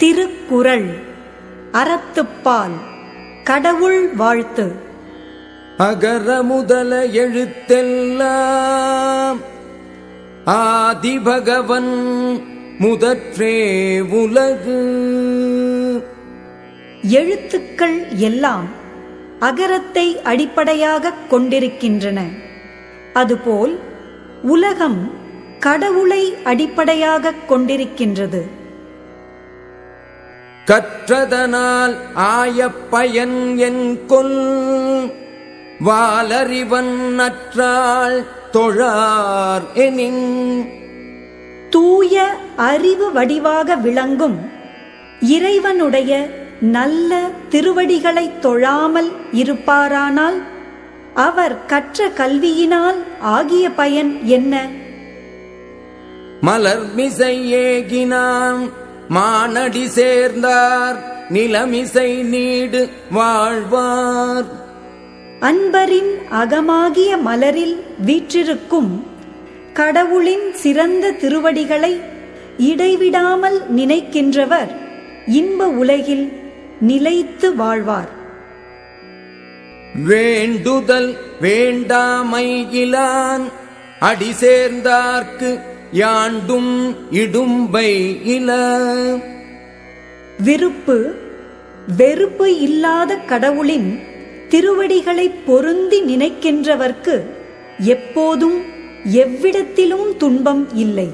திருக்குறள் அறத்துப்பால் கடவுள் வாழ்த்து. அகர முதல எழுத்தெல்லாம் ஆதிபகவன் முதற்றே உலகு. எழுத்துக்கள் எல்லாம் அகரத்தை அடிப்படையாகக் கொண்டிருக்கின்றன. அதுபோல் உலகம் கடவுளை அடிப்படையாகக் கொண்டிருக்கின்றது. கற்றதனால் ஆய பயன் என்கொல் வாலறிவன் நற்றாள் தொழார் எனின். தூய அறிவு வடிவாக விளங்கும் இறைவனுடைய நல்ல திருவடிகளை தொழாமல் இருப்பாரானால் அவர் கற்ற கல்வியினால் ஆகிய பயன் என்ன? மலர்மிசை ஏகினான் மானடி சேர்ந்தார் நிலமிசை நீடு வாழ்வார். அன்பரின் அகமாகிய மலரில் வீற்றிருக்கும் கடவுளின் சிறந்த திருவடிகளை இடைவிடாமல் நினைக்கின்றவர் இன்ப உலகில் நிலைத்து வாழ்வார். வேண்டுதல் வேண்டாமை இலான் அடி சேர்ந்தார்க்கு யாண்டும் இடும்பை இல. விருப்பு வெறுப்பு இல்லாத கடவுளின் திருவடிகளை பொருந்தி நினைக்கின்றவர்க்கு எப்போதும் எவ்விடத்திலும் துன்பம் இல்லை.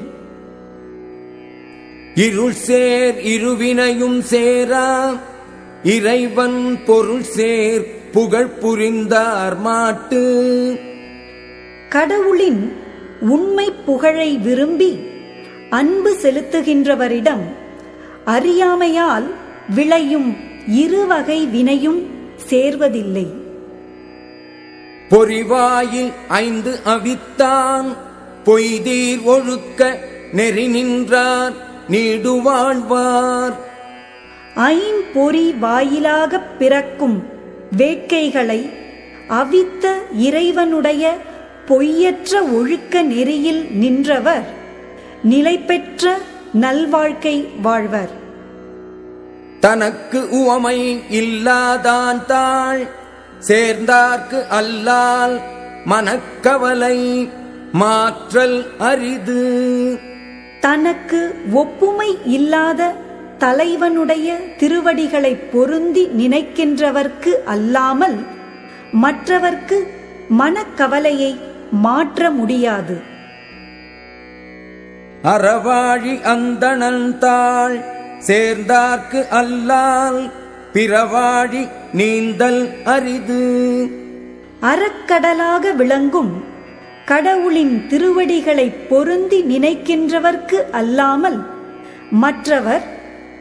இருள் சேர் இருவினையும் சேரா இறைவன் பொருள் சேர் புகழ் புரிந்தார் மாட்டு. கடவுளின் உண்மை புகழை விரும்பி அன்பு செலுத்துகின்றவரிடம் அறியாமையால் விளையும் இருவகை வினையும் சேர்வதில்லை. பொறிவாயில் 5 அவித்தான் பொய்தீர் ஒழுக்க நெறி நின்றார் நீடு வாழ்வார். ஐம்பொறி வாயிலாகப் பிறக்கும் வேட்கைகளை அவித்த இறைவனுடைய பொய்யற்ற ஒழுக்க நெறியில் நின்றவர் நிலை பெற்ற நல்வாழ்க்கை வாழ்வர். தனக்கு உவமை இல்லாதான் தாள் சேர்ந்தார்க்கு அல்லால் மனக்கவலை மாற்றல் அரிது. தனக்கு ஒப்புமை இல்லாத தலைவனுடைய திருவடிகளை பொருந்தி நினைக்கின்றவர்க்கு அல்லாமல் மற்றவர்க்கு மனக்கவலையை மாற்ற முடியாது. அறவாழி அந்தணன் தாள் சேர்ந்தார்க்கு அல்லால் பிறவாழி நீந்தல் அரிது. அறக்கடலாக விளங்கும் கடவுளின் திருவடிகளை பொருந்தி நினைக்கின்றவர்க்கு அல்லாமல் மற்றவர்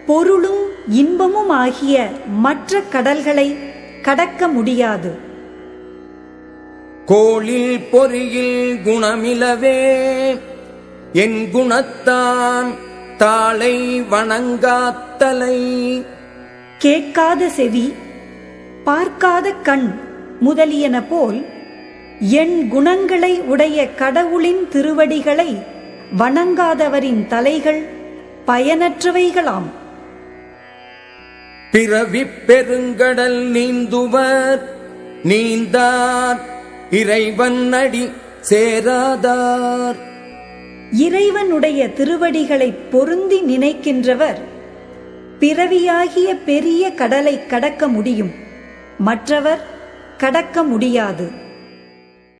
பொருளும் இன்பமும் ஆகிய மற்ற கடல்களை கடக்க முடியாது. கோளில் பொறியில் குணமிலவே என் குணத்தான் தாளை வணங்காத்தலை. கேட்காத செவி பார்க்காத கண் முதலியன போல் என் குணங்களை உடைய கடவுளின் திருவடிகளை வணங்காதவரின் தலைகள் பயனற்றவைகளாம். பிறவிப் பெருங்கடல் நீந்துவர் நீந்தார் இறைவன் அடி சேராதார். இறைவனுடைய திருவடிகளை பொருந்தி நினைக்கின்றவர் பிறவியாகிய பெரிய கடலை கடக்க முடியும், மற்றவர் கடக்க முடியாது.